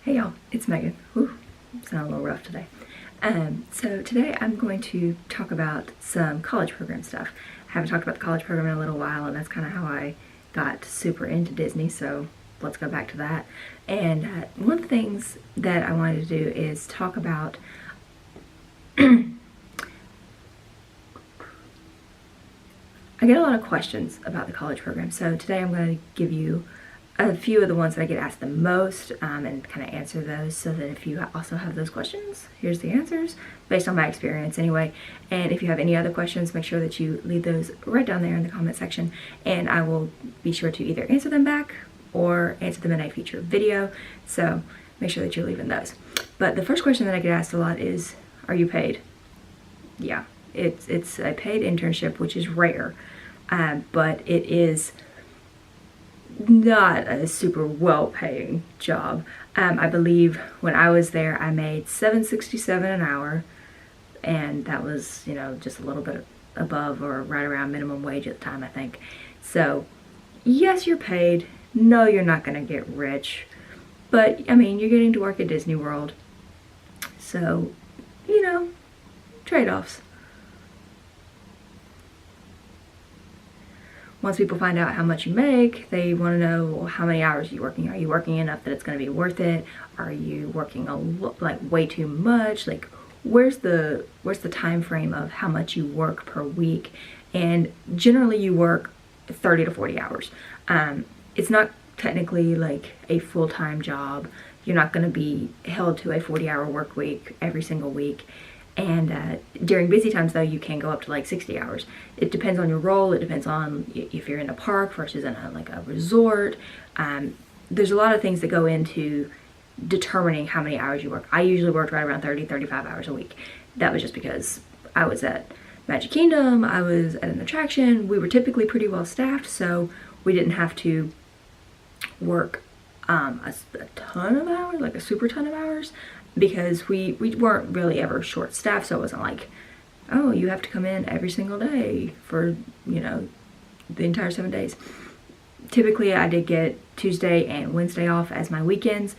Hey y'all, it's Megan. Whew, sound a little rough today. So today I'm going to talk about some college program stuff. I haven't talked about the college program in a little while, and that's kind of how I got super into Disney, so let's go back to that. And one of the things that I wanted to do is talk about I get a lot of questions about the college program, so today I'm going to give you a few of the ones that I get asked the most and kind of answer those, so that if you also have those questions, here's the answers based on my experience anyway. And if you have any other questions, make sure that you leave those right down there in the comment section, and I will be sure to either answer them back or answer them in a future video, so make sure that you're leaving those. But the first question that I get asked a lot is, are you paid? Yeah, it's a paid internship, which is rare, but it is not a super well-paying job. I believe when I was there, I made $7.67 an hour, and that was, you know, just a little bit above or right around minimum wage at the time, I think. So, yes, you're paid. No, you're not gonna get rich, but I mean, you're getting to work at Disney World, so, you know, trade-offs. Once people find out how much you make, they want to know, well, how many hours are you working? Are you working enough that it's going to be worth it? Are you working like way too much? Like, where's the time frame of how much you work per week? And generally, you work 30 to 40 hours. It's not technically like a full-time job. You're not going to be held to a 40-hour work week every single week. And during busy times, though, you can go up to like 60 hours. It depends on your role. It depends on if you're in a park versus in a resort. There's a lot of things that go into determining how many hours you work. I usually worked right around 30, 35 hours a week. That was just because I was at Magic Kingdom. I was at an attraction. We were typically pretty well staffed, so we didn't have to work a ton of hours, like a super ton of hours, because we weren't really ever short staffed. So it wasn't like, oh, you have to come in every single day for, you know, the entire 7 days. Typically I did get Tuesday and Wednesday off as my weekends.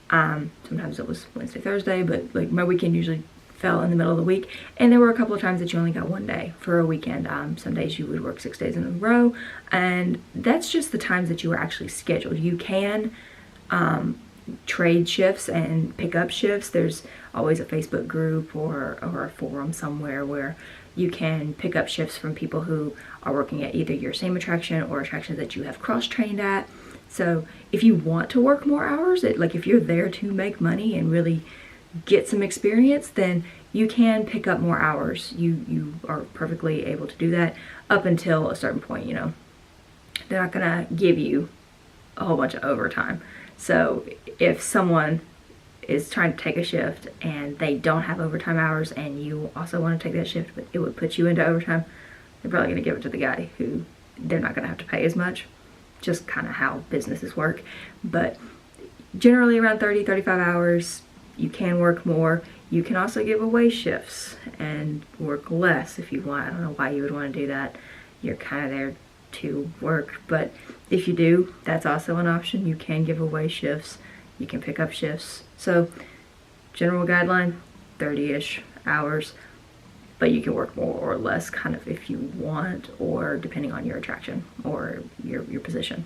Sometimes it was Wednesday, Thursday, but like my weekend usually fell in the middle of the week. And there were a couple of times that you only got one day for a weekend. Some days you would work 6 days in a row, and that's just the times that you were actually scheduled. You can trade shifts and pick up shifts. There's always a Facebook group or a forum somewhere where you can pick up shifts from people who are working at either your same attraction or attractions that you have cross-trained at. So if you want to work more hours, like if you're there to make money and really get some experience, then you can pick up more hours. You are perfectly able to do that up until a certain point. You know, they're not gonna give you a whole bunch of overtime. So if someone is trying to take a shift and they don't have overtime hours and you also want to take that shift, but it would put you into overtime, they're probably going to give it to the guy who they're not going to have to pay as much. Just kind of how businesses work. But generally around 30, 35 hours, you can work more. You can also give away shifts and work less if you want. I don't know why you would want to do that. You're kind of there to work, but if you do, that's also an option. You can give away shifts, you can pick up shifts. So general guideline, 30-ish hours, but you can work more or less kind of if you want, or depending on your attraction or your position.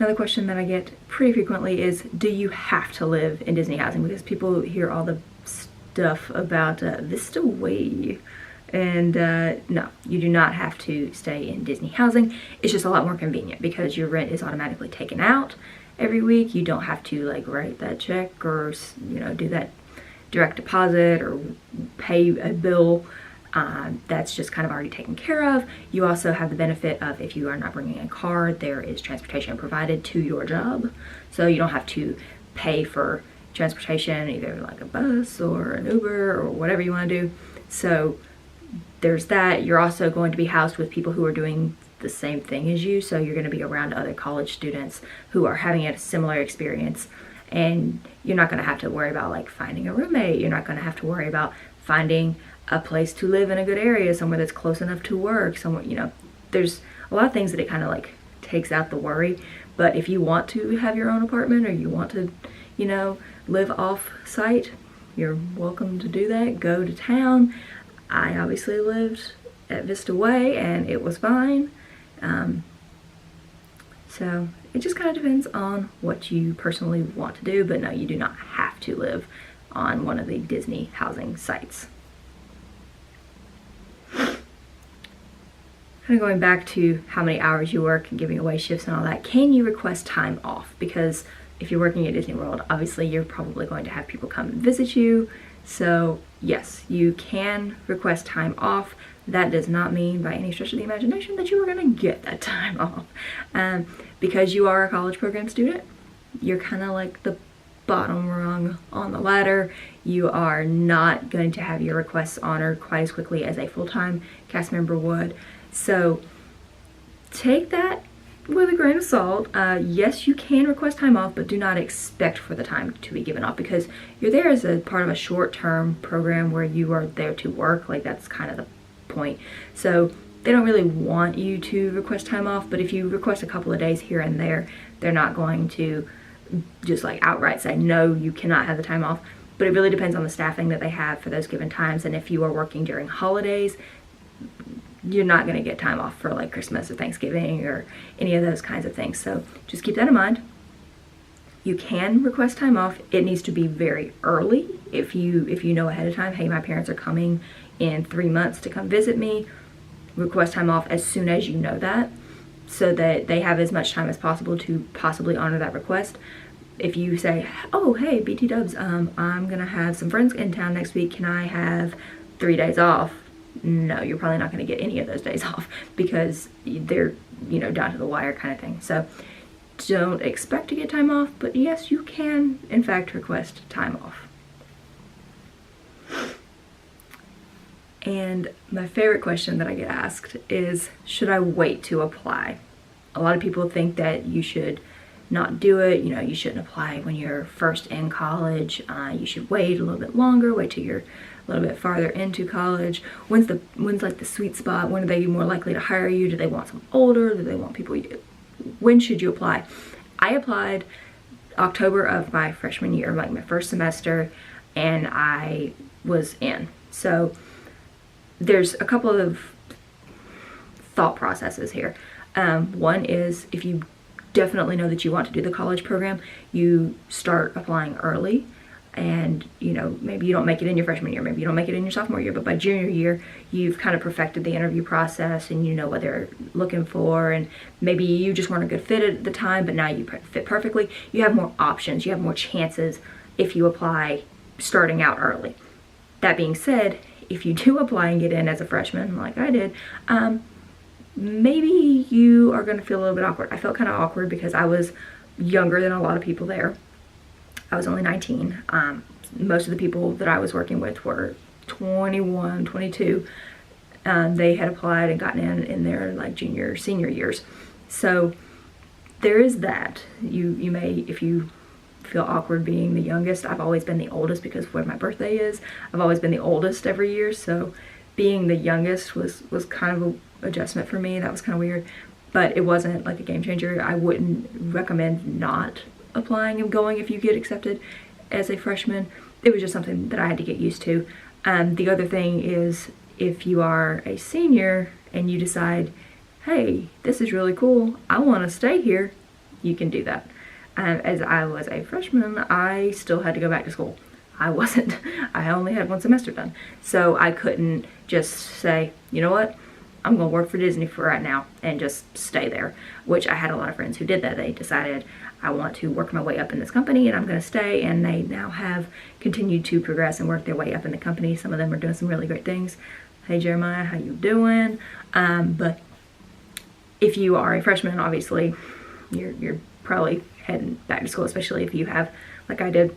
Another question that I get pretty frequently is, do you have to live in Disney housing? Because people hear all the stuff about Vista Way, and no, you do not have to stay in Disney housing. It's just a lot more convenient because your rent is automatically taken out every week. You don't have to like write that check or, you know, do that direct deposit or pay a bill. That's just kind of already taken care of. You also have the benefit of, if you are not bringing a car, there is transportation provided to your job, so you don't have to pay for transportation, either like a bus or an Uber or whatever you want to do. So there's that. You're also going to be housed with people who are doing the same thing as you, so you're going to be around other college students who are having a similar experience, and you're not going to have to worry about like finding a roommate. You're not going to have to worry about finding a place to live in a good area, somewhere that's close enough to work, somewhere, you know, there's a lot of things that it kind of like takes out the worry. But if you want to have your own apartment, or you want to, you know, live off site, you're welcome to do that. Go to town. I obviously lived at Vista Way and it was fine. So it just kind of depends on what you personally want to do, but no, you do not have to live on one of the Disney housing sites. Kind of going back to how many hours you work and giving away shifts and all that, can you request time off? Because if you're working at Disney World, obviously you're probably going to have people come and visit you. So yes, you can request time off. That does not mean by any stretch of the imagination that you are going to get that time off. Because you are a college program student, you're kind of like the bottom rung on the ladder. You are not going to have your requests honored quite as quickly as a full-time cast member would. So take that with a grain of salt. Yes, you can request time off, but do not expect for the time to be given off, because you're there as a part of a short-term program where you are there to work. Like, that's kind of the point. So they don't really want you to request time off, but if you request a couple of days here and there, they're not going to just like outright say, no, you cannot have the time off. But it really depends on the staffing that they have for those given times. And if you are working during holidays, you're not going to get time off for like Christmas or Thanksgiving or any of those kinds of things. So just keep that in mind. You can request time off. It needs to be very early. If you know ahead of time, hey, my parents are coming in 3 months to come visit me, request time off as soon as you know that, so that they have as much time as possible to possibly honor that request. If you say, oh, hey, BT Dubs, I'm gonna have some friends in town next week, can I have 3 days off? No, you're probably not gonna get any of those days off, because they're, you know, down to the wire kind of thing. So don't expect to get time off, but yes, you can in fact request time off. And my favorite question that I get asked is, should I wait to apply? A lot of people think that you should not do it. You know, you shouldn't apply when you're first in college. You should wait a little bit longer, wait till you're a little bit farther into college. When's like the sweet spot? When are they more likely to hire you? Do they want some older? Do they want people? When should you apply? I applied October of my freshman year, like my first semester, and I was in. So there's a couple of thought processes here. One is, if you definitely know that you want to do the college program, you start applying early. And, you know, maybe you don't make it in your freshman year, maybe you don't make it in your sophomore year, but by junior year, you've kind of perfected the interview process and you know what they're looking for, and maybe you just weren't a good fit at the time, but now you fit perfectly. You have more options, you have more chances if you apply starting out early. That being said, if you do apply and get in as a freshman, like I did, maybe you are going to feel a little bit awkward. I felt kind of awkward because I was younger than a lot of people there. I was only 19. Most of the people that I was working with were 21, 22. They had applied and gotten in their like junior, senior years. So there is that. You may, if you feel awkward being the youngest. I've always been the oldest because of where my birthday is. I've always been the oldest every year, so being the youngest was kind of an adjustment for me. That was kind of weird, but it wasn't like a game changer. I wouldn't recommend not applying and going if you get accepted as a freshman. It was just something that I had to get used to. The other thing is, if you are a senior and you decide, hey, this is really cool, I want to stay here, you can do that. As I was a freshman, I still had to go back to school. I only had one semester done. So I couldn't just say, you know what, I'm gonna work for Disney for right now and just stay there, which I had a lot of friends who did that. They decided, I want to work my way up in this company and I'm gonna stay, and they now have continued to progress and work their way up in the company. Some of them are doing some really great things. Hey Jeremiah, how you doing? But if you are a freshman, obviously you're probably heading back to school, especially if you have, like I did,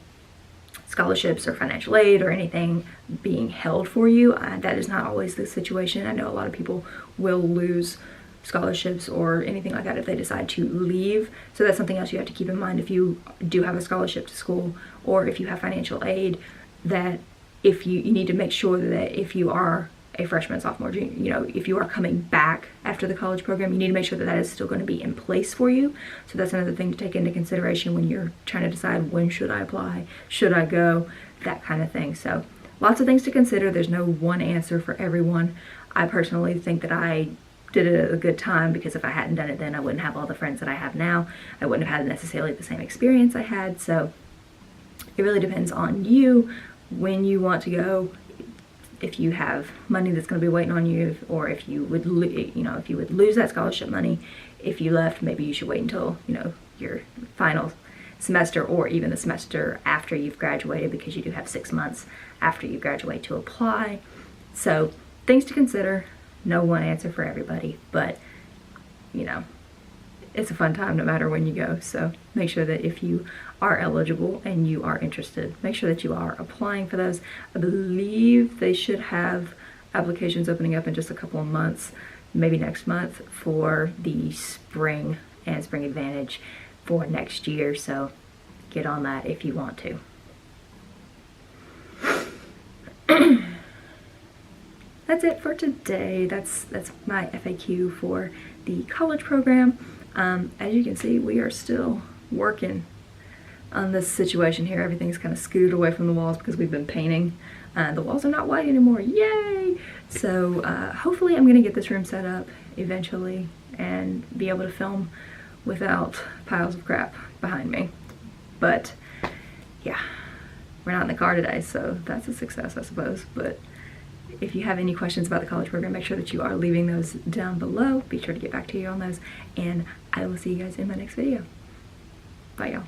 scholarships or financial aid or anything being held for you. That is not always the situation. I know a lot of people will lose scholarships or anything like that if they decide to leave. So that's something else you have to keep in mind if you do have a scholarship to school, or if you have financial aid, that if you need to make sure that if you are a freshman, sophomore, junior, you know, if you are coming back after the college program, you need to make sure that that is still going to be in place for you. So that's another thing to take into consideration when you're trying to decide, when should I apply, should I go, that kind of thing. So lots of things to consider. There's no one answer for everyone. I personally think that I did it at a good time, because if I hadn't done it then, I wouldn't have all the friends that I have now. I wouldn't have had necessarily the same experience I had. So it really depends on you when you want to go, if you have money that's going to be waiting on you, or if you would, you know, if you would lose that scholarship money if you left. Maybe you should wait until, you know, your final semester, or even the semester after you've graduated, because you do have 6 months after you graduate to apply. So things to consider. No one answer for everybody, but you know, it's a fun time no matter when you go. So make sure that if you are eligible and you are interested, make sure that you are applying for those. I believe they should have applications opening up in just a couple of months, maybe next month, for the spring and spring advantage for next year. So get on that if you want to. That's it for today. That's my FAQ for the college program. As you can see, we are still working on this situation here. Everything's kind of scooted away from the walls because we've been painting. The walls are not white anymore, yay! So hopefully I'm gonna get this room set up eventually and be able to film without piles of crap behind me. But yeah, we're not in the car today, so that's a success, I suppose. But if you have any questions about the college program, make sure that you are leaving those down below. Be sure to get back to you on those, and I will see you guys in my next video. Bye, y'all.